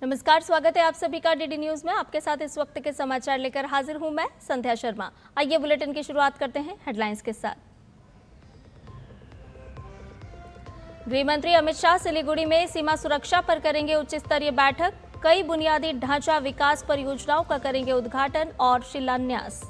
नमस्कार, स्वागत है आप सभी का डीडी न्यूज में। आपके साथ इस वक्त के समाचार लेकर हाजिर हूं मैं संध्या शर्मा। आइए बुलेटिन की शुरुआत करते हैं हेडलाइंस के साथ। गृह मंत्री अमित शाह सिलीगुड़ी में सीमा सुरक्षा पर करेंगे उच्च स्तरीय बैठक। कई बुनियादी ढांचा विकास परियोजनाओं का करेंगे उद्घाटन और शिलान्यास।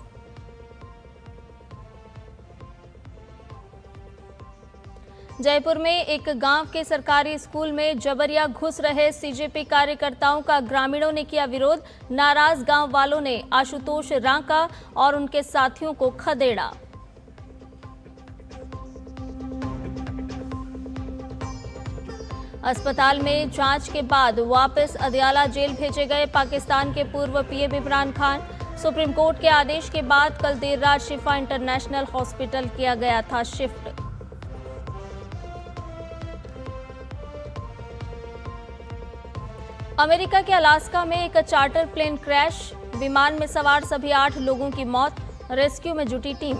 जयपुर में एक गांव के सरकारी स्कूल में जबरिया घुस रहे सीजेपी कार्यकर्ताओं का ग्रामीणों ने किया विरोध। नाराज गांव वालों ने आशुतोष रांका और उनके साथियों को खदेड़ा। अस्पताल में जांच के बाद वापस अदयाला जेल भेजे गए पाकिस्तान के पूर्व PM Imran Khan. Supreme court के आदेश के बाद कल देर रात शिफा इंटरनेशनल हॉस्पिटल किया गया था शिफ्ट। अमेरिका के अलास्का में एक चार्टर प्लेन क्रैश, विमान में सवार सभी 8 लोगों की मौत, रेस्क्यू में जुटी टीम।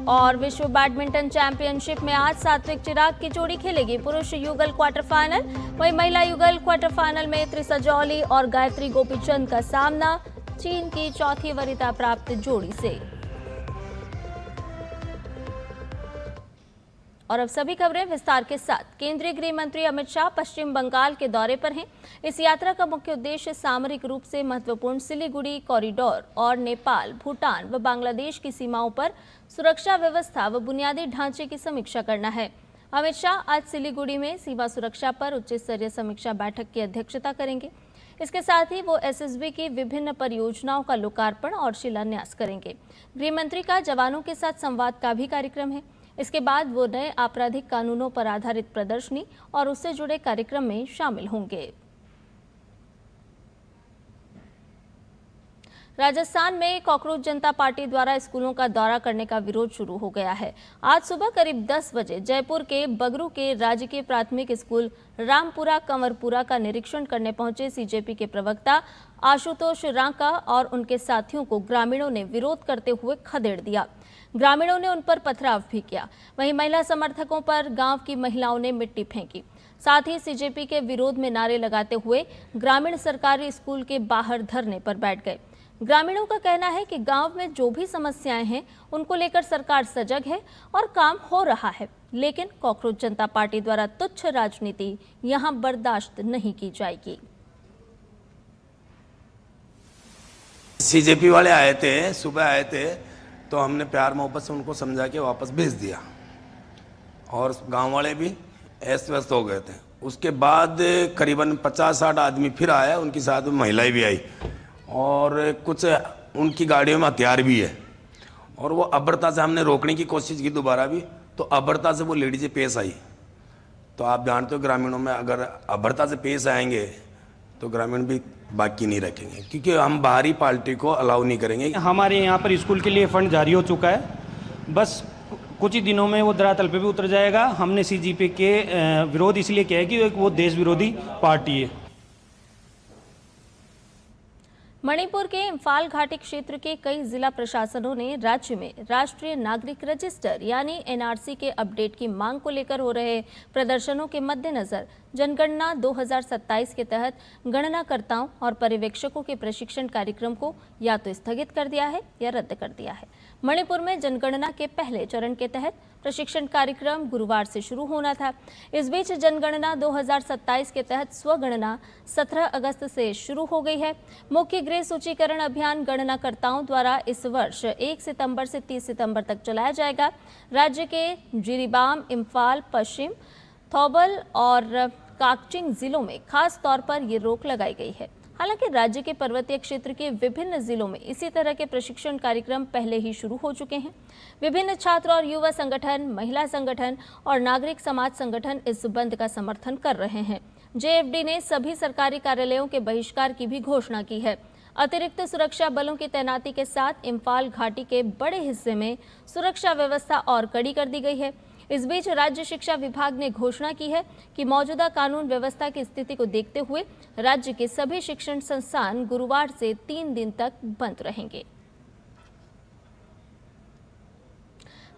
और विश्व बैडमिंटन चैंपियनशिप में आज सात्विक चिराग की जोड़ी खेलेगी पुरुष युगल क्वार्टर फाइनल। वहीं महिला युगल क्वार्टर फाइनल में त्रिसा जौली और गायत्री गोपीचंद का सामना चीन की चौथी वरीयता प्राप्त जोड़ी से। और अब सभी खबरें विस्तार के साथ। केंद्रीय गृह मंत्री अमित शाह पश्चिम बंगाल के दौरे पर हैं। इस यात्रा का मुख्य उद्देश्य सामरिक रूप से महत्वपूर्ण सिलीगुड़ी कॉरिडोर और नेपाल, भूटान व बांग्लादेश की सीमाओं पर सुरक्षा व्यवस्था व बुनियादी ढांचे की समीक्षा करना है। अमित शाह आज सिलीगुड़ी में सीमा सुरक्षा पर उच्च स्तरीय समीक्षा बैठक की अध्यक्षता करेंगे। इसके साथ ही वो एसएसबी की विभिन्न परियोजनाओं का लोकार्पण और शिलान्यास करेंगे। गृह मंत्री का जवानों के साथ संवाद का भी कार्यक्रम है। इसके बाद वो नए आपराधिक कानूनों पर आधारित प्रदर्शनी और उससे जुड़े कार्यक्रम में शामिल होंगे। राजस्थान में कॉकरोच जनता पार्टी द्वारा स्कूलों का दौरा करने का विरोध शुरू हो गया है। आज सुबह करीब 10 बजे जयपुर के बगरू के राजकीय प्राथमिक स्कूल रामपुरा कंवरपुरा का निरीक्षण करने पहुंचे सीजेपी के प्रवक्ता आशुतोष रांका और उनके साथियों को ग्रामीणों ने विरोध करते हुए खदेड़ दिया। ग्रामीणों ने उन पर पथराव भी किया। वहीं महिला समर्थकों पर गांव की महिलाओं ने मिट्टी फेंकी। साथ ही सीजेपी के विरोध में नारे लगाते हुए ग्रामीण सरकारी स्कूल के बाहर धरने पर बैठ गए। ग्रामीणों का कहना है कि गांव में जो भी समस्याएं हैं उनको लेकर सरकार सजग है और काम हो रहा है, लेकिन कॉकरोच जनता पार्टी द्वारा तुच्छ राजनीति यहां बर्दाश्त नहीं की जाएगी। सीजेपी वाले आए थे, सुबह आए थे, तो हमने प्यार मोहब्बत से उनको समझा के वापस भेज दिया और गांव वाले भी अस्त व्यस्त हो गए थे। उसके बाद करीबन 50-60 आदमी फिर आया, उनके साथ में महिलाएं भी आई और कुछ उनकी गाड़ियों में हथियार भी है। और वो अबरता से हमने रोकने की कोशिश की दोबारा भी, तो अबरता से वो लेडीजें पेश आई। तो आप जानते हो ग्रामीणों में अगर अबरता से पेश आएंगे तो ग्रामीण भी बाकी नहीं रखेंगे, क्योंकि हम बाहरी पार्टी को अलाउ नहीं करेंगे। हमारे यहाँ पर स्कूल के लिए फंड जारी हो चुका है, बस कुछ ही दिनों में वो धरातल पे भी उतर जाएगा। हमने सीजेपी के विरोध इसलिए किया है कि वो देश विरोधी पार्टी है। मणिपुर के इम्फाल घाटी क्षेत्र के कई जिला प्रशासनों ने राज्य में राष्ट्रीय नागरिक रजिस्टर यानी एनआरसी के अपडेट की मांग को लेकर हो रहे प्रदर्शनों के मद्देनजर जनगणना 2027 के तहत गणनाकर्ताओं और पर्यवेक्षकों के प्रशिक्षण कार्यक्रम को या तो स्थगित कर दिया है या रद्द कर दिया है। मणिपुर में जनगणना के पहले चरण के तहत प्रशिक्षण कार्यक्रम गुरुवार से शुरू होना था। इस बीच जनगणना 2027 के तहत स्वगणना 17 अगस्त से शुरू हो गई है। मुख्य गृह सूचीकरण अभियान गणनाकर्ताओं द्वारा इस वर्ष 1 सितंबर से 30 सितंबर तक चलाया जाएगा। राज्य के जिरीबाम, इम्फाल, पश्चिम, थौबल और काकचिंग जिलों में खास तौर पर ये रोक लगाई गई है। हालांकि राज्य के पर्वतीय क्षेत्र के विभिन्न जिलों में इसी तरह के प्रशिक्षण कार्यक्रम पहले ही शुरू हो चुके हैं। विभिन्न छात्र और युवा संगठन, महिला संगठन और नागरिक समाज संगठन इस बंद का समर्थन कर रहे हैं। जेएफडी ने सभी सरकारी कार्यालयों के बहिष्कार की भी घोषणा की है। अतिरिक्त सुरक्षा बलों की तैनाती के साथ इम्फाल घाटी के बड़े हिस्से में सुरक्षा व्यवस्था और कड़ी कर दी गई है। इस बीच राज्य शिक्षा विभाग ने घोषणा की है कि मौजूदा कानून व्यवस्था की स्थिति को देखते हुए राज्य के सभी शिक्षण संस्थान गुरुवार से 3 दिन तक बंद रहेंगे।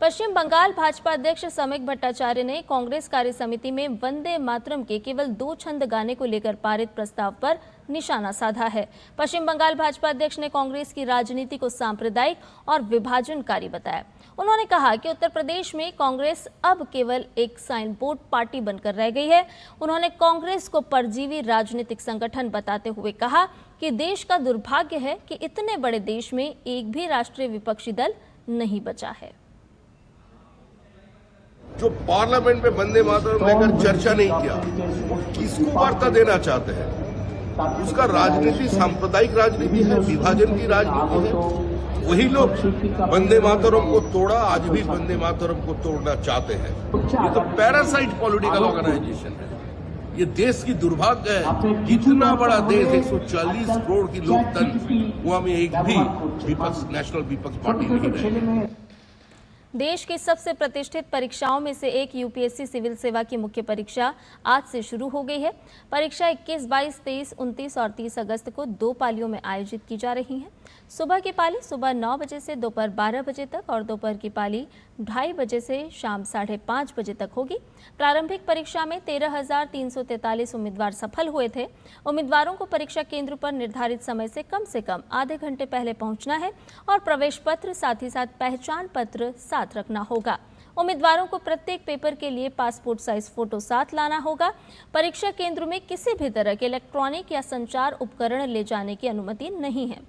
पश्चिम बंगाल भाजपा अध्यक्ष समीक भट्टाचार्य ने कांग्रेस कार्य समिति में वंदे मातरम के केवल 2 छंद गाने को लेकर पारित प्रस्ताव पर निशाना साधा है। पश्चिम बंगाल भाजपा अध्यक्ष ने कांग्रेस की राजनीति को सांप्रदायिक और विभाजनकारी बताया। उन्होंने कहा कि उत्तर प्रदेश में कांग्रेस अब केवल एक साइन बोर्ड पार्टी बनकर रह गई है। उन्होंने कांग्रेस को परजीवी राजनीतिक संगठन बताते हुए कहा कि देश का दुर्भाग्य है कि इतने बड़े देश में एक भी राष्ट्रीय विपक्षी दल नहीं बचा है। जो पार्लियामेंट में वंदे मातरम लेकर चर्चा नहीं किया, किसको वार्ता देना चाहते हैं? उसका राजनीति सांप्रदायिक राजनीति है, विभाजन की राजनीति है। वही लोग वंदे मातरम को तोड़ा, आज भी वंदे मातरम को तोड़ना चाहते हैं। ये तो पैरासाइट पॉलिटिकल ऑर्गेनाइजेशन है। ये देश की दुर्भाग्य है। इतना बड़ा देश, 140 करोड़ की लोकतंत्र, वहां में एक भी विपक्ष, नेशनल विपक्ष पार्टी नहीं रहेगी। देश की सबसे प्रतिष्ठित परीक्षाओं में से एक यूपीएससी सिविल सेवा की मुख्य परीक्षा आज से शुरू हो गई है। परीक्षा 21, 22, 23, 29 और 30 अगस्त को 2 पालियों में आयोजित की जा रही है। सुबह की पाली सुबह 9 बजे से दोपहर 12 बजे तक और दोपहर की पाली 2:30 बजे से शाम 5:30 बजे तक होगी। प्रारंभिक परीक्षा में 13,343 उम्मीदवार सफल हुए थे। उम्मीदवारों को परीक्षा केंद्र पर निर्धारित समय से कम आधे घंटे पहले पहुंचना है और प्रवेश पत्र साथ ही साथ पहचान पत्र साथ रखना होगा। उम्मीदवारों को प्रत्येक पेपर के लिए पासपोर्ट साइज फोटो साथ लाना होगा। परीक्षा केंद्र में किसी भी तरह के इलेक्ट्रॉनिक या संचार उपकरण ले जाने की अनुमति नहीं है।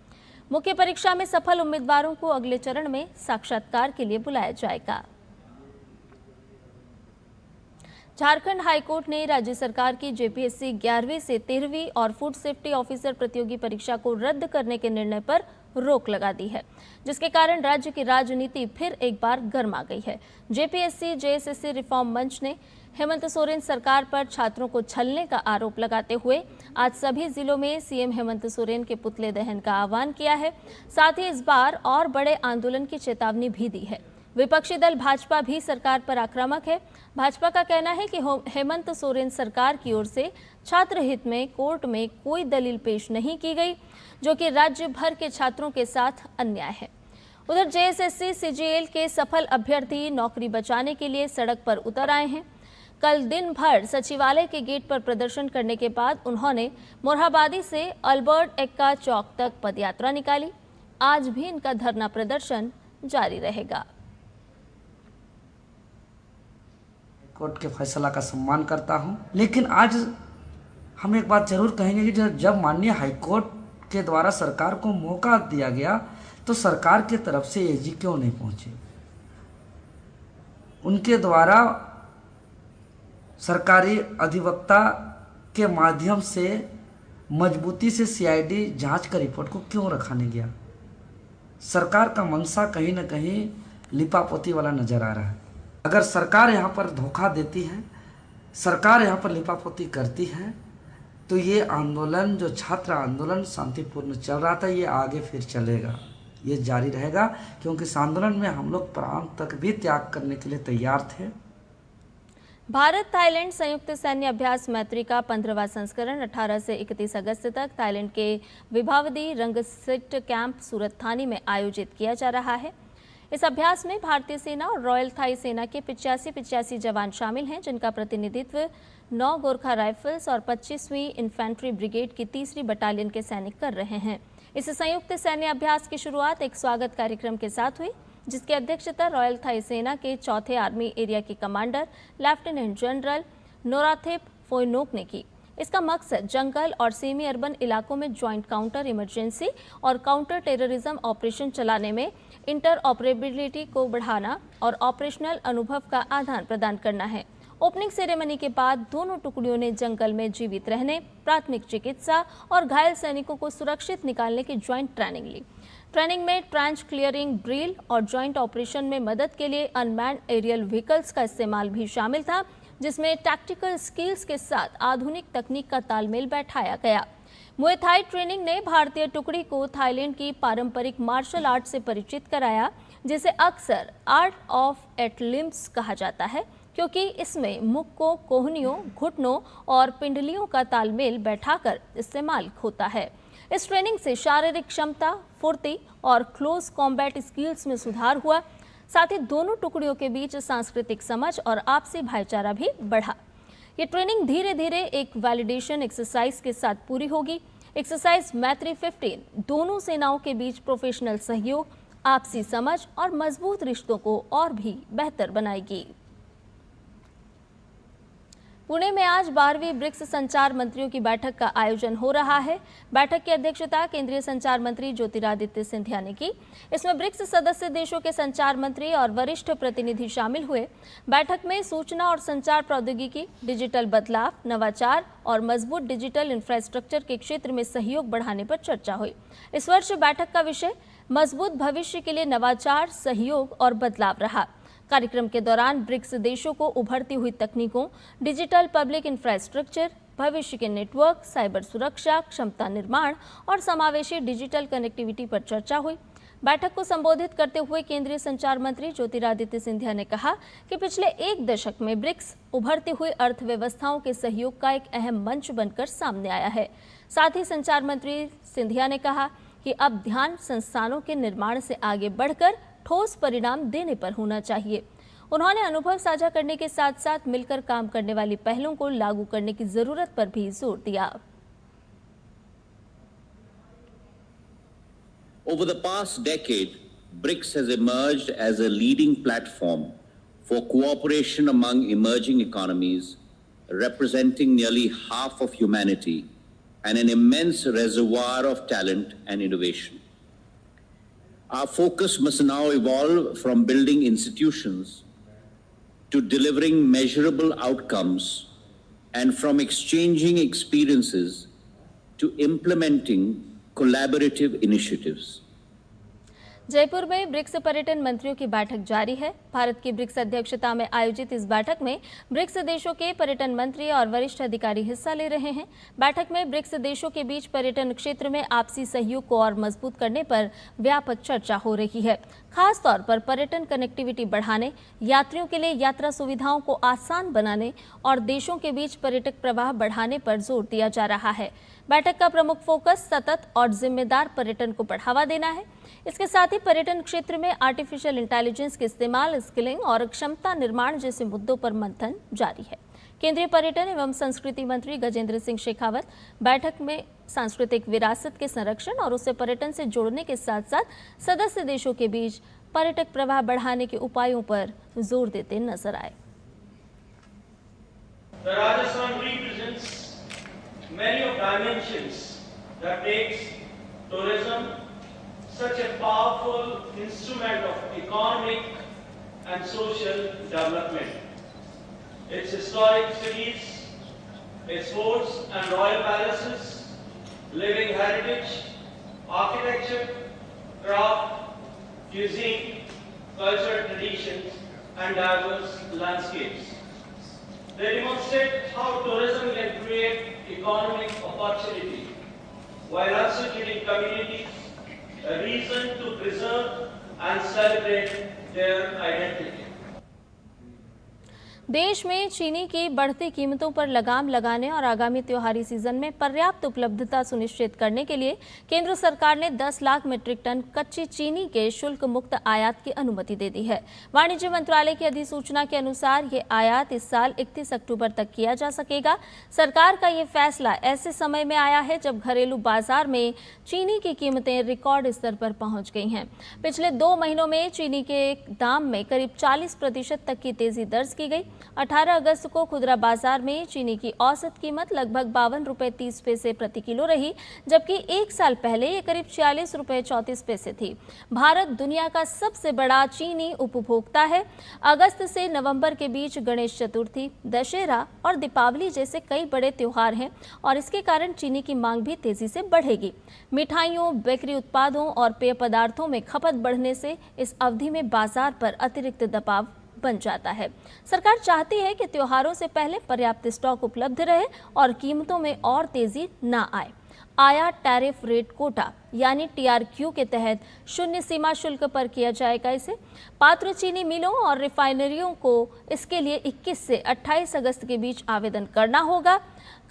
मुख्य परीक्षा में सफल उम्मीदवारों को अगले चरण में साक्षात्कार के लिए बुलाया जाएगा। झारखंड हाईकोर्ट ने राज्य सरकार की जेपीएससी 11वीं से 13वीं और फूड सेफ्टी ऑफिसर प्रतियोगी परीक्षा को रद्द करने के निर्णय पर रोक लगा दी है, जिसके कारण राज्य की राजनीति फिर एक बार गर्मा गई है। जेपीएससी जेएसएससी रिफॉर्म मंच ने हेमंत सोरेन सरकार पर छात्रों को छलने का आरोप लगाते हुए आज सभी जिलों में सीएम हेमंत सोरेन के पुतले दहन का आह्वान किया है। साथ ही इस बार और बड़े आंदोलन की चेतावनी भी दी है। विपक्षी दल भाजपा भी सरकार पर आक्रामक है। भाजपा का कहना है कि हेमंत सोरेन सरकार की ओर से छात्र हित में कोर्ट में कोई दलील पेश नहीं की गई, जो कि राज्य भर के छात्रों के साथ अन्याय है। उधर जेएसएससी सीजीएल के सफल अभ्यर्थी नौकरी बचाने के लिए सड़क पर उतर आए हैं। कल दिन भर सचिवालय के गेट पर प्रदर्शन करने के बाद उन्होंने मोरहाबादी से अल्बर्ट एक्का चौक तक पदयात्रा निकाली। आज भी इनका धरना प्रदर्शन जारी रहेगा। कोर्ट के फैसला का सम्मान करता हूं, लेकिन आज हम एक बात जरूर कहेंगे कि जब माननीय हाईकोर्ट के द्वारा सरकार को मौका दिया गया तो सरकार की तरफ से एजी क्यों नहीं पहुंचे? उनके द्वारा सरकारी अधिवक्ता के माध्यम से मजबूती से सीआईडी जांच का रिपोर्ट को क्यों रखा नहीं गया? सरकार का मंशा कहीं ना कहीं लिपापोती वाला नजर आ रहा है। अगर सरकार यहाँ पर धोखा देती है, सरकार यहाँ पर लिपापोती करती है, तो ये आंदोलन, जो छात्र आंदोलन शांतिपूर्ण चल रहा था, ये आगे फिर चलेगा, ये जारी रहेगा, क्योंकि इस आंदोलन में हम लोग प्राण तक भी त्याग करने के लिए तैयार थे। भारत थाईलैंड संयुक्त सैन्य अभ्यास मैत्री का 15वां संस्करण 18 से 31 अगस्त तक थाईलैंड के विभावदी रंगसिट कैंप सूरत थानी में आयोजित किया जा रहा है। इस अभ्यास में भारतीय सेना और रॉयल थाई सेना के 85 जवान शामिल हैं, जिनका प्रतिनिधित्व 9 गोरखा राइफल्स और 25वीं इन्फेंट्री ब्रिगेड की 3री बटालियन के सैनिक कर रहे हैं। इस संयुक्त सैन्य अभ्यास की शुरुआत एक स्वागत कार्यक्रम के साथ हुई, जिसकी अध्यक्षता रॉयल थाई सेना के 4थे आर्मी एरिया के कमांडर लेफ्टिनेंट जनरल नोराथेप फोइनोक ने की। इसका मकसद जंगल और सेमी अर्बन इलाकों में ज्वाइंट काउंटर इमरजेंसी और काउंटर टेररिज्म ऑपरेशन चलाने में इंटरऑपरेबिलिटी को बढ़ाना और ऑपरेशनल अनुभव का आदान प्रदान करना है। ओपनिंग सेरेमनी के बाद दोनों टुकड़ियों ने जंगल में जीवित रहने, प्राथमिक चिकित्सा और घायल सैनिकों को सुरक्षित निकालने की ज्वाइंट ट्रेनिंग ली। ट्रेनिंग में ट्रेंच क्लियरिंग ड्रिल और ज्वाइंट ऑपरेशन में मदद के लिए अनमैन्ड एरियल व्हीकल्स का इस्तेमाल भी शामिल था, जिसमें टैक्टिकल स्किल्स के साथ आधुनिक तकनीक का तालमेल बैठाया गया। मुए थाई ट्रेनिंग ने भारतीय टुकड़ी को थाईलैंड की पारंपरिक मार्शल आर्ट से परिचित कराया, जिसे अक्सर आर्ट ऑफ एट लिम्स कहा जाता है। क्योंकि इसमें मुख को कोहनियों, घुटनों और पिंडलियों का तालमेल बैठाकर इस्तेमाल होता है। इस ट्रेनिंग से शारीरिक क्षमता, फुर्ती और क्लोज कॉम्बैट स्किल्स में सुधार हुआ। साथ ही दोनों टुकड़ियों के बीच सांस्कृतिक समझ और आपसी भाईचारा भी बढ़ा। ये ट्रेनिंग धीरे धीरे एक वैलिडेशन एक्सरसाइज के साथ पूरी होगी। एक्सरसाइज मैत्री 15 दोनों सेनाओं के बीच प्रोफेशनल सहयोग, आपसी समझ और मजबूत रिश्तों को और भी बेहतर बनाएगी। पुणे में आज 12वीं ब्रिक्स संचार मंत्रियों की बैठक का आयोजन हो रहा है। बैठक की अध्यक्षता केंद्रीय संचार मंत्री ज्योतिरादित्य सिंधिया ने की। इसमें ब्रिक्स सदस्य देशों के संचार मंत्री और वरिष्ठ प्रतिनिधि शामिल हुए। बैठक में सूचना और संचार प्रौद्योगिकी, डिजिटल बदलाव, नवाचार और मजबूत डिजिटल इंफ्रास्ट्रक्चर के क्षेत्र में सहयोग बढ़ाने पर चर्चा हुई। इस वर्ष बैठक का विषय मजबूत भविष्य के लिए नवाचार, सहयोग और बदलाव रहा। कार्यक्रम के दौरान ब्रिक्स देशों को उभरती हुई तकनीकों, डिजिटल पब्लिक इंफ्रास्ट्रक्चर, भविष्य के नेटवर्क, साइबर सुरक्षा, क्षमता निर्माण और समावेशी डिजिटल कनेक्टिविटी पर चर्चा हुई। बैठक को संबोधित करते हुए केंद्रीय संचार मंत्री ज्योतिरादित्य सिंधिया ने कहा कि पिछले एक दशक में ब्रिक्स उभरती हुई अर्थव्यवस्थाओं के सहयोग का एक अहम मंच बनकर सामने आया है। साथ ही संचार मंत्री सिंधिया ने कहा कि अब ध्यान संस्थानों के निर्माण से आगे बढ़कर ठोस परिणाम देने पर होना चाहिए। उन्होंने अनुभव साझा करने के साथ साथ मिलकर काम करने वाली पहलों को लागू करने की जरूरत पर भी जोर दिया। Over the past decade, BRICS has emerged as a leading platform for cooperation among emerging economies, representing nearly half of humanity and an immense reservoir of talent and innovation. Our focus must now evolve from building institutions to delivering measurable outcomes and from exchanging experiences to implementing collaborative initiatives. Jaipur में BRICS पर्यटन मंत्रियों की बैठक जारी है। भारत की BRICS अध्यक्षता में आयोजित इस बैठक में ब्रिक्स देशों के पर्यटन मंत्री और वरिष्ठ अधिकारी हिस्सा ले रहे हैं। बैठक में ब्रिक्स देशों के बीच पर्यटन क्षेत्र में आपसी सहयोग को और मजबूत करने पर व्यापक चर्चा हो रही है। खास तौर पर पर्यटन कनेक्टिविटी बढ़ाने, यात्रियों के लिए यात्रा सुविधाओं को आसान बनाने और देशों के बीच पर्यटक प्रवाह बढ़ाने पर जोर दिया जा रहा है। बैठक का प्रमुख फोकस सतत और जिम्मेदार पर्यटन को बढ़ावा देना है। इसके साथ ही पर्यटन क्षेत्र में आर्टिफिशियल इंटेलिजेंस के इस्तेमाल, स्किलिंग और क्षमता निर्माण जैसे मुद्दों पर मंथन जारी है। केंद्रीय पर्यटन एवं संस्कृति मंत्री गजेंद्र सिंह शेखावत बैठक में सांस्कृतिक विरासत के संरक्षण और उसे पर्यटन से जोड़ने के साथ साथ सदस्य देशों के बीच पर्यटक प्रवाह बढ़ाने के उपायों पर जोर देते नजर आए। Many of dimensions that makes tourism such a powerful instrument of economic and social development. Its historic cities, its forts and royal palaces, living heritage, architecture, craft, cuisine, cultural traditions and diverse landscapes. They demonstrate how tourism can create economic opportunity while also giving communities a reason to preserve and celebrate their identity. देश में चीनी की बढ़ती कीमतों पर लगाम लगाने और आगामी त्योहारी सीजन में पर्याप्त उपलब्धता सुनिश्चित करने के लिए केंद्र सरकार ने 10 लाख मीट्रिक टन कच्ची चीनी के शुल्क मुक्त आयात की अनुमति दे दी है। वाणिज्य मंत्रालय की अधिसूचना के अनुसार ये आयात इस साल 31 अक्टूबर तक किया जा सकेगा। सरकार का ये फैसला ऐसे समय में आया है जब घरेलू बाजार में चीनी की कीमतें रिकॉर्ड स्तर पर पहुंच गई हैं। पिछले 2 महीनों में चीनी के दाम में करीब 40% तक की तेजी दर्ज की गई। 18 अगस्त को खुदरा बाजार में चीनी की औसत कीमत लगभग 52 रुपये 30 पैसे प्रति किलो रही, जबकि एक साल पहले ये करीब 46 रुपये 34 पैसे थी। भारत दुनिया का सबसे बड़ा चीनी उपभोक्ता है। अगस्त से नवंबर के बीच गणेश चतुर्थी, दशहरा और दीपावली जैसे कई बड़े त्योहार हैं और इसके कारण चीनी की मांग भी तेजी से बढ़ेगी। मिठाइयों, बेकरी उत्पादों और पेय पदार्थों में खपत बढ़ने से इस अवधि में बाजार पर अतिरिक्त दबाव बन जाता है। सरकार चाहती है कि त्योहारों से पहले पर्याप्त स्टॉक उपलब्ध रहे और कीमतों में और तेजी ना आए। आयात टैरिफ रेट कोटा यानी TRQ के तहत शून्य सीमा शुल्क पर किया जाएगा। इसे पात्र चीनी मिलों और रिफाइनरियों को इसके लिए 21 से 28 अगस्त के बीच आवेदन करना होगा।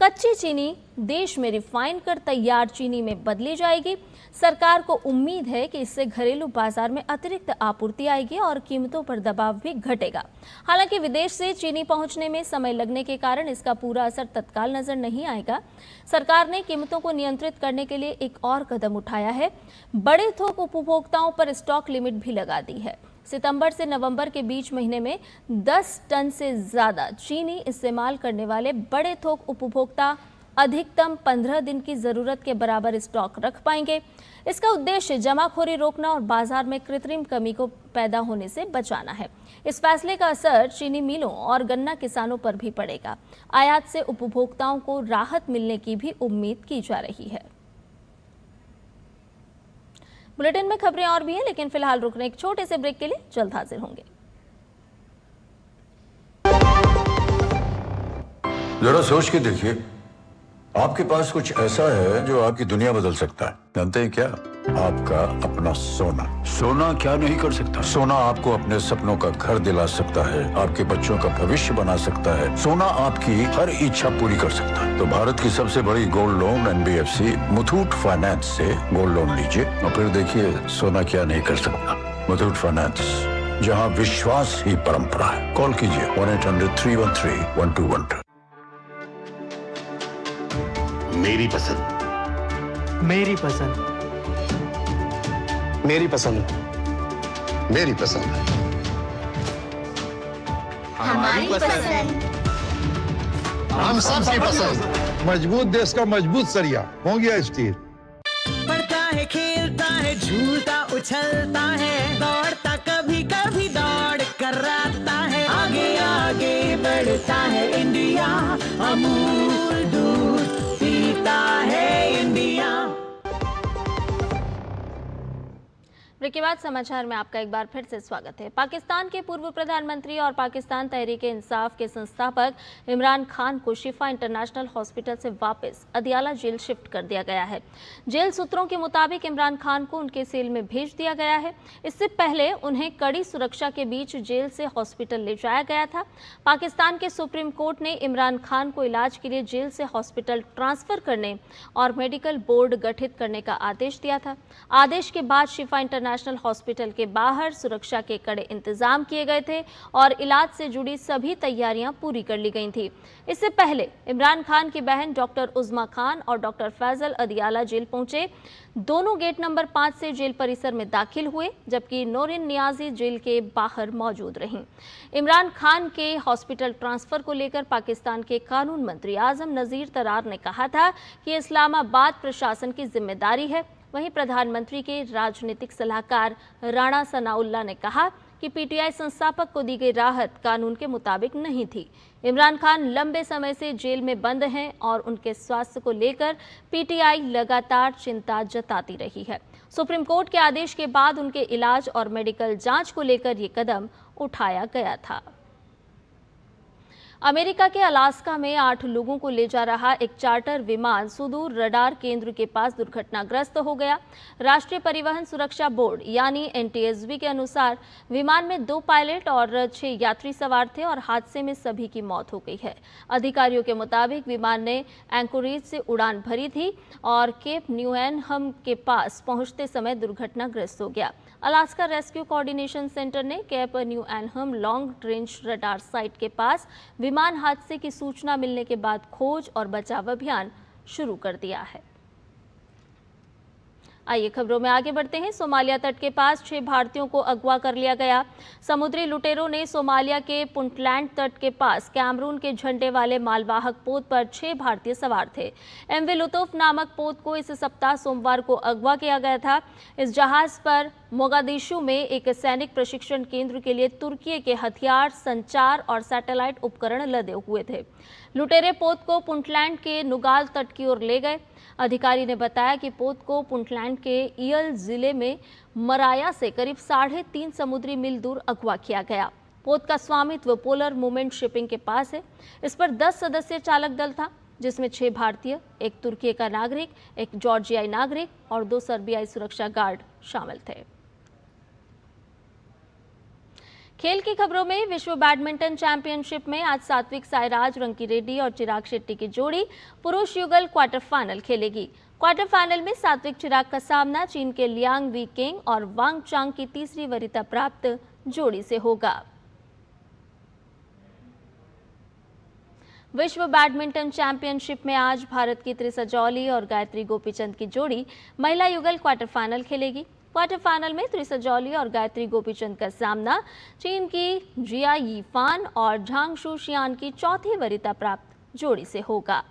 कच्ची चीनी देश में रिफाइन कर तैयार चीनी में बदली जाएगी। सरकार को उम्मीद है कि इससे घरेलू बाजार में अतिरिक्त आपूर्ति आएगी और कीमतों पर दबाव भी घटेगा। हालांकि विदेश से चीनी पहुंचने में समय लगने के कारण इसका पूरा असर तत्काल नजर नहीं आएगा। सरकार ने कीमतों को नियंत्रित करने के लिए एक और कदम उठाया है। बड़े थोक उपभोक्ताओं पर स्टॉक लिमिट भी लगा दी है। सितंबर से नवंबर के बीच महीने में 10 टन से ज्यादा चीनी इस्तेमाल करने वाले बड़े थोक उपभोक्ता अधिकतम 15 दिन की जरूरत के बराबर स्टॉक रख पाएंगे। इसका उद्देश्य जमाखोरी रोकना और बाजार में कृत्रिम कमी को पैदा होने से बचाना है। इस फैसले का असर चीनी मिलों और गन्ना किसानों पर भी पड़ेगा। आयात से उपभोक्ताओं को राहत मिलने की भी उम्मीद की जा रही है। बुलेटिन में खबरें और भी हैं, लेकिन फिलहाल रुकने एक छोटे से ब्रेक के लिए जल्द हाजिर होंगे। जरा सोच के देखिए, आपके पास कुछ ऐसा है जो आपकी दुनिया बदल सकता है। जानते हैं क्या? आपका अपना सोना। सोना क्या नहीं कर सकता? सोना आपको अपने सपनों का घर दिला सकता है, आपके बच्चों का भविष्य बना सकता है। सोना आपकी हर इच्छा पूरी कर सकता है। तो भारत की सबसे बड़ी gold loan NBFC Muthoot finance से गोल्ड लोन लीजिए और फिर देखिए सोना क्या नहीं कर सकता। मुथूट फाइनेंस, जहां विश्वास ही परंपरा है। कॉल कीजिए 1-800-313-1212। मेरी पसंद, मेरी पसंद, मेरी पसंद, मेरी पसंद, हमारी पसंद, हम सबकी पसंद। मजबूत देश का मजबूत सरिया हो गया स्टील। पढ़ता है, खेलता है, झूलता उछलता है, दौड़ता कभी कभी दौड़ कराता है, आगे आगे बढ़ता है इंडिया, अमूल दूध पीता है इंडिया। ब्रेक के बाद समाचार में आपका एक बार फिर से स्वागत है। पाकिस्तान के पूर्व प्रधानमंत्री और पाकिस्तान तहरीक-ए-इंसाफ के संस्थापक इमरान खान को शिफा इंटरनेशनल हॉस्पिटल से वापस अदियाला जेल शिफ्ट कर दिया गया है। जेल सूत्रों के मुताबिक इमरान खान को उनके सेल में भेज दिया गया है। इससे पहले उन्हें कड़ी सुरक्षा के बीच जेल से हॉस्पिटल ले जाया गया था। पाकिस्तान के सुप्रीम कोर्ट ने इमरान खान को इलाज के लिए जेल से हॉस्पिटल ट्रांसफर करने और मेडिकल बोर्ड गठित करने का आदेश दिया था। आदेश के बाद शिफा इंटरनेशनल हॉस्पिटल के बाहर सुरक्षा के कड़े इंतजाम किए गए थे और इलाज से जुड़ी सभी तैयारियां पूरी कर ली गई थी। इससे पहले इमरान खान की बहन डॉक्टर उज़्मा खान और डॉक्टर फैजल अदियाला जेल पहुंचे। दोनों गेट नंबर 5 से जेल परिसर में दाखिल हुए, जबकि नौरीन नियाजी जेल के बाहर मौजूद रहीं। इमरान खान के हॉस्पिटल ट्रांसफर को लेकर पाकिस्तान के कानून मंत्री आजम नज़ीर तरार ने कहा था कि इस्लामाबाद प्रशासन की जिम्मेदारी है। वहीं प्रधानमंत्री के राजनीतिक सलाहकार राणा सनाउल्लाह ने कहा कि PTI संस्थापक को दी गई राहत कानून के मुताबिक नहीं थी। इमरान खान लंबे समय से जेल में बंद हैं और उनके स्वास्थ्य को लेकर PTI लगातार चिंता जताती रही है। सुप्रीम कोर्ट के आदेश के बाद उनके इलाज और मेडिकल जांच को लेकर ये कदम उठाया गया था। अमेरिका के अलास्का में 8 लोगों को ले जा रहा एक चार्टर विमान सुदूर रडार केंद्र के पास दुर्घटनाग्रस्त हो गया। राष्ट्रीय परिवहन सुरक्षा बोर्ड यानी NTSB के अनुसार विमान में 2 पायलट और 6 यात्री सवार थे और हादसे में सभी की मौत हो गई है। अधिकारियों के मुताबिक विमान ने एंकोरेज से उड़ान भरी थी और केप न्यूएनहम के पास पहुंचते समय दुर्घटनाग्रस्त हो गया। अलास्का रेस्क्यू कोऑर्डिनेशन सेंटर ने Cape Newenham long range radar site के पास विमान हादसे की सूचना मिलने के बाद खोज और बचाव अभियान शुरू कर दिया है। आइए खबरों में आगे बढ़ते हैं। सोमालिया तट के पास 6 भारतीयों को अगवा कर लिया गया। समुद्री लुटेरों ने सोमालिया के पुंटलैंड तट के पास कैमरून के झंडे वाले मालवाहक पोत पर 6 भारतीय सवार थे। MV लुतुफ नामक पोत को इस सप्ताह सोमवार को अगवा किया गया था। इस जहाज पर मोगादिशु में एक सैनिक प्रशिक्षण केंद्र के लिए तुर्की के हथियार, संचार और सैटेलाइट उपकरण लदे हुए थे। लुटेरे पोत को पुंटलैंड के नुगाल तट की ओर ले गए। अधिकारी ने बताया कि पोत को पुंटलैंड के ईयल जिले में मराया से करीब 3.5 समुद्री मील दूर अगवा किया गया। पोत का स्वामित्व पोलर मूवमेंट शिपिंग के पास है। इस पर 10 सदस्यीय चालक दल था। जिसमें 6 भारतीय, 1 तुर्की का नागरिक, 1 जॉर्जियाई नागरिक और 2 सर्बियाई सुरक्षा गार्ड शामिल थे। खेल की खबरों में विश्व बैडमिंटन चैंपियनशिप में आज सात्विक साईराज, रंकीरेड्डी और चिराग शेट्टी की जोड़ी पुरुष युगल क्वार्टर फाइनल खेलेगी। क्वार्टर फाइनल में सात्विक चिराग का सामना चीन के लियांग वी किंग और वांग चांग की तीसरी वरीयता प्राप्त जोड़ी से होगा। विश्व बैडमिंटन चैंपियनशिप में आज भारत की त्रिसा जॉली और गायत्री गोपीचंद की जोड़ी महिला युगल क्वार्टर फाइनल खेलेगी। क्वार्टर फाइनल में त्रिसा जॉली और गायत्री गोपीचंद का सामना चीन की जिया यीफान और झांग शू शियान की चौथी वरीयता प्राप्त जोड़ी से होगा।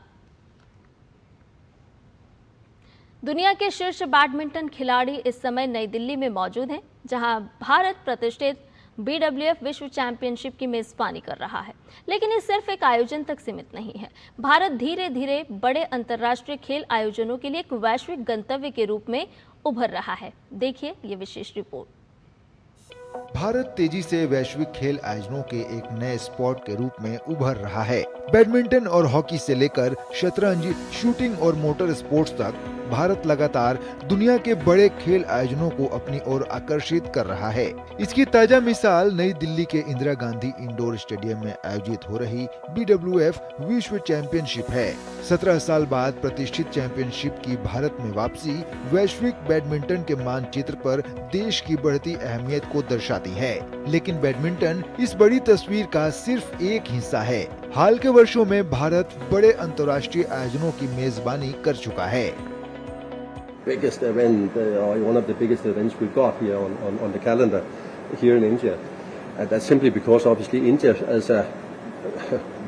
दुनिया के शीर्ष बैडमिंटन खिलाड़ी इस समय नई दिल्ली में मौजूद हैं, जहां भारत प्रतिष्ठित BWF विश्व चैंपियनशिप की मेजबानी कर रहा है। लेकिन ये सिर्फ एक आयोजन तक सीमित नहीं है। भारत धीरे धीरे बड़े अंतर्राष्ट्रीय खेल आयोजनों के लिए एक वैश्विक गंतव्य के रूप में उभर रहा है। देखिए ये विशेष रिपोर्ट। भारत तेजी से वैश्विक खेल आयोजनों के एक नए स्पॉट के रूप में उभर रहा है। बैडमिंटन और हॉकी से लेकर शतरंज, शूटिंग और मोटर स्पोर्ट्स तक भारत लगातार दुनिया के बड़े खेल आयोजनों को अपनी ओर आकर्षित कर रहा है। इसकी ताजा मिसाल नई दिल्ली के इंदिरा गांधी इंडोर स्टेडियम में आयोजित हो रही BWF विश्व चैंपियनशिप है। 17 साल बाद प्रतिष्ठित चैंपियनशिप की भारत में वापसी वैश्विक बैडमिंटन के मानचित्र पर देश की बढ़ती अहमियत को दर्शाती है। लेकिन बैडमिंटन इस बड़ी तस्वीर का सिर्फ एक हिस्सा है। हाल के वर्षों में भारत बड़े अंतर्राष्ट्रीय आयोजनों की मेजबानी कर चुका है। Biggest event, or one of the biggest events we've got here on the calendar here in India, and that's simply because obviously India as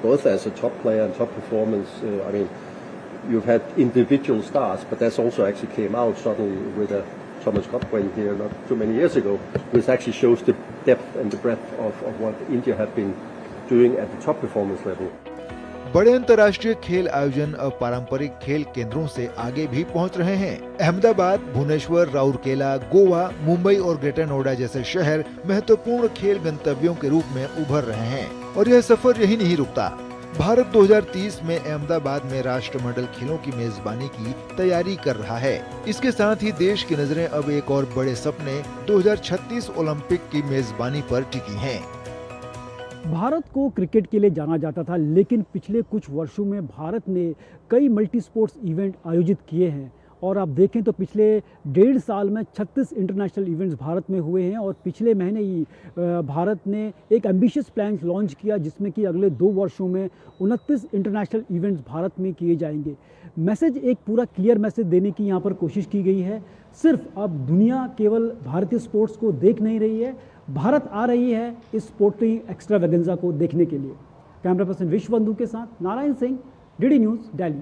both as a top player and top performance. I mean, you've had individual stars, but that's also actually came out suddenly with a Thomas Cup win here not too many years ago, which actually shows the depth and the breadth of what India have been doing at the top performance level. बड़े अंतर्राष्ट्रीय खेल आयोजन अब पारंपरिक खेल केंद्रों से आगे भी पहुंच रहे हैं। अहमदाबाद, भुवनेश्वर, राउरकेला, गोवा, मुंबई और ग्रेटर नोएडा जैसे शहर महत्वपूर्ण खेल गंतव्यों के रूप में उभर रहे हैं और यह सफर यही नहीं रुकता। भारत 2030 में अहमदाबाद में राष्ट्रमंडल खेलों की मेजबानी की तैयारी कर रहा है। इसके साथ ही देश की नजरें अब एक और बड़े सपने 2036 ओलंपिक की मेजबानी पर टिकी हैं। भारत को क्रिकेट के लिए जाना जाता था, लेकिन पिछले कुछ वर्षों में भारत ने कई मल्टी स्पोर्ट्स इवेंट आयोजित किए हैं और आप देखें तो पिछले 1.5 साल में 36 इंटरनेशनल इवेंट्स भारत में हुए हैं और पिछले महीने ही भारत ने एक एम्बिशियस प्लान लॉन्च किया जिसमें कि अगले 2 वर्षों में 29 इंटरनेशनल इवेंट्स भारत में किए जाएंगे। मैसेज एक पूरा क्लियर मैसेज देने की यहाँ पर कोशिश की गई है। सिर्फ अब दुनिया केवल भारतीय स्पोर्ट्स को देख नहीं रही है, भारत आ रही है इस स्पोर्टिंग एक्स्ट्रावेगेंजा को देखने के लिए। कैमरा पर्सन विश्वबंधु के साथ नारायण सिंह, DD न्यूज़, दिल्ली।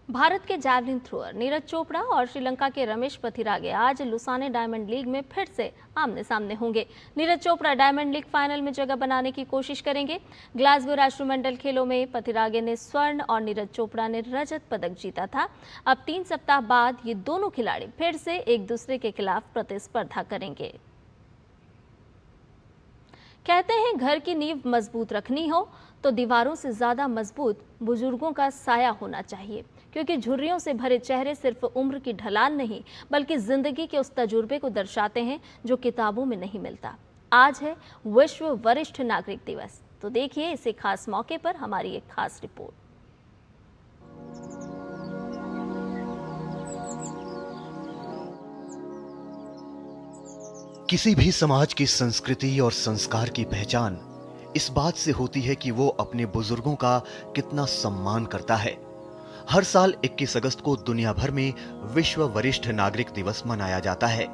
भारत के जैवलिन थ्रोअर नीरज चोपड़ा और श्रीलंका के रमेश पथिरागे आज लुसाने डायमंड लीग में फिर से आमने सामने होंगे। Neeraj Chopra diamond league final में जगह बनाने की कोशिश करेंगे। ग्लासगो राष्ट्रमंडल खेलों में पथिरागे ने स्वर्ण और नीरज चोपड़ा ने रजत पदक जीता था। अब 3 सप्ताह बाद ये दोनों खिलाड़ी फिर से एक दूसरे के खिलाफ प्रतिस्पर्धा करेंगे। कहते हैं घर की नींव मजबूत रखनी हो तो दीवारों से ज्यादा मजबूत बुजुर्गों का साया होना चाहिए, क्योंकि झुर्रियों से भरे चेहरे सिर्फ उम्र की ढलान नहीं बल्कि जिंदगी के उस तजुर्बे को दर्शाते हैं जो किताबों में नहीं मिलता। आज है विश्व वरिष्ठ नागरिक दिवस, तो देखिए इसे खास मौके पर हमारी एक खास रिपोर्ट। किसी भी समाज की संस्कृति और संस्कार की पहचान इस बात से होती है कि वो अपने बुजुर्गों का कितना सम्मान करता है। हर साल 21 अगस्त को दुनिया भर में विश्व वरिष्ठ नागरिक दिवस मनाया जाता है।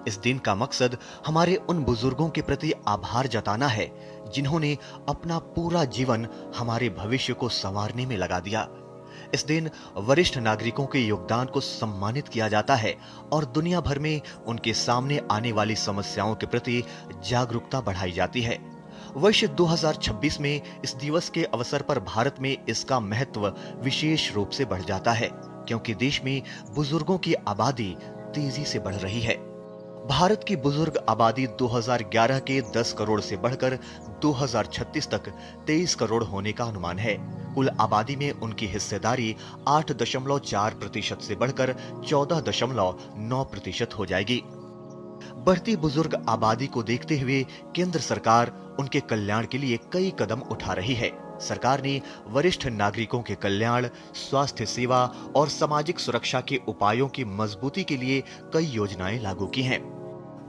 इस दिन का मकसद हमारे उन बुजुर्गों के प्रति आभार जताना है जिन्होंने अपना पूरा जीवन हमारे भविष्य को संवारने में लगा दिया। इस दिन वरिष्ठ नागरिकों के योगदान को सम्मानित किया जाता है और दुनिया भर में उनके सामने आने वाली समस्याओं के प्रति जागरूकता बढ़ाई जाती है। वर्ष 2026 में इस दिवस के अवसर पर भारत में इसका महत्व विशेष रूप से बढ़ जाता है, क्योंकि देश में बुजुर्गों की आबादी तेजी से बढ़ रही है। भारत की बुजुर्ग आबादी 2011 के 10 करोड़ से बढ़कर 2036 तक 23 करोड़ होने का अनुमान है। कुल आबादी में उनकी हिस्सेदारी 8.4% से बढ़कर 14.9% हो जाएगी। बढ़ती बुजुर्ग आबादी को देखते हुए केंद्र सरकार उनके कल्याण के लिए कई कदम उठा रही है। सरकार ने वरिष्ठ नागरिकों के कल्याण, स्वास्थ्य सेवा और सामाजिक सुरक्षा के उपायों की मजबूती के लिए कई योजनाएं लागू की हैं।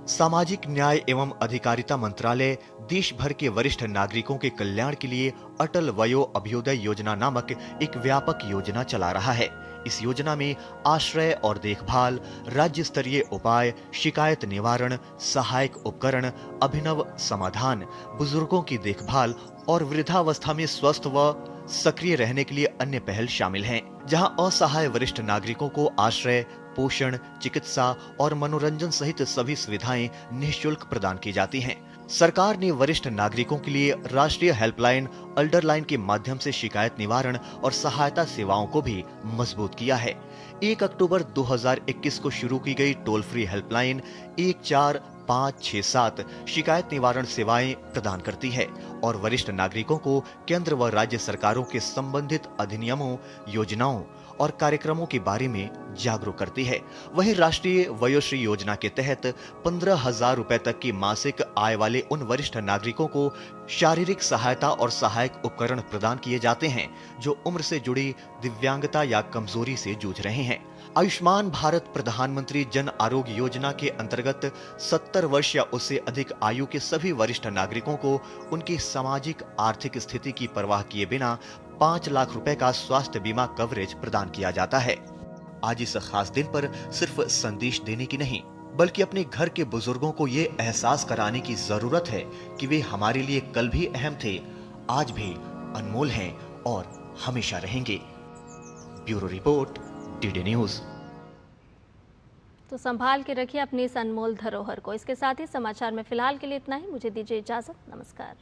सामाजिक न्याय एवं अधिकारिता मंत्रालय देश भर के वरिष्ठ नागरिकों के कल्याण के लिए अटल वयो अभ्युदय योजना नामक एक व्यापक योजना चला रहा है। इस योजना में आश्रय और देखभाल, राज्य स्तरीय उपाय, शिकायत निवारण, सहायक उपकरण, अभिनव समाधान, बुजुर्गों की देखभाल और वृद्धावस्था में स्वस्थ व सक्रिय रहने के लिए अन्य पहल शामिल हैं, जहां असहाय वरिष्ठ नागरिकों को आश्रय, पोषण, चिकित्सा और मनोरंजन सहित सभी सुविधाएं निःशुल्क प्रदान की जाती हैं। सरकार ने वरिष्ठ नागरिकों के लिए राष्ट्रीय हेल्पलाइन अल्डर लाइन के माध्यम से शिकायत निवारण और सहायता सेवाओं को भी मजबूत किया है। 1 अक्टूबर 2021 को शुरू की गई टोल फ्री हेल्पलाइन 14567 शिकायत निवारण सेवाएं प्रदान करती है और वरिष्ठ नागरिकों को केंद्र व राज्य सरकारों के संबंधित अधिनियमों, योजनाओं और कार्यक्रमों के बारे में जागरूक करती है। वहीं राष्ट्रीय वयोश्री योजना के तहत 15,000 रुपए तक की मासिक आय वाले उन वरिष्ठ नागरिकों को शारीरिक सहायता और सहायक उपकरण प्रदान किए जाते हैं जो उम्र से जुड़ी दिव्यांगता या कमजोरी से जूझ रहे हैं। आयुष्मान भारत प्रधानमंत्री जन आरोग्य योजना के अंतर्गत 70 वर्ष या उससे अधिक आयु के सभी वरिष्ठ नागरिकों को उनकी सामाजिक आर्थिक स्थिति की परवाह किए बिना 5 लाख रुपए का स्वास्थ्य बीमा कवरेज प्रदान किया जाता है। आज इस खास दिन पर सिर्फ संदेश देने की नहीं, बल्कि अपने घर के बुजुर्गों को ये एहसास कराने की जरूरत है कि वे हमारे लिए कल भी अहम थे, आज भी अनमोल हैं और हमेशा रहेंगे। Bureau report, DD news. तो संभाल के रखिए अपनी इस अनमोल धरोहर को। इसके साथ ही समाचार में फिलहाल के लिए इतना ही। मुझे दीजिए इजाजत। नमस्कार।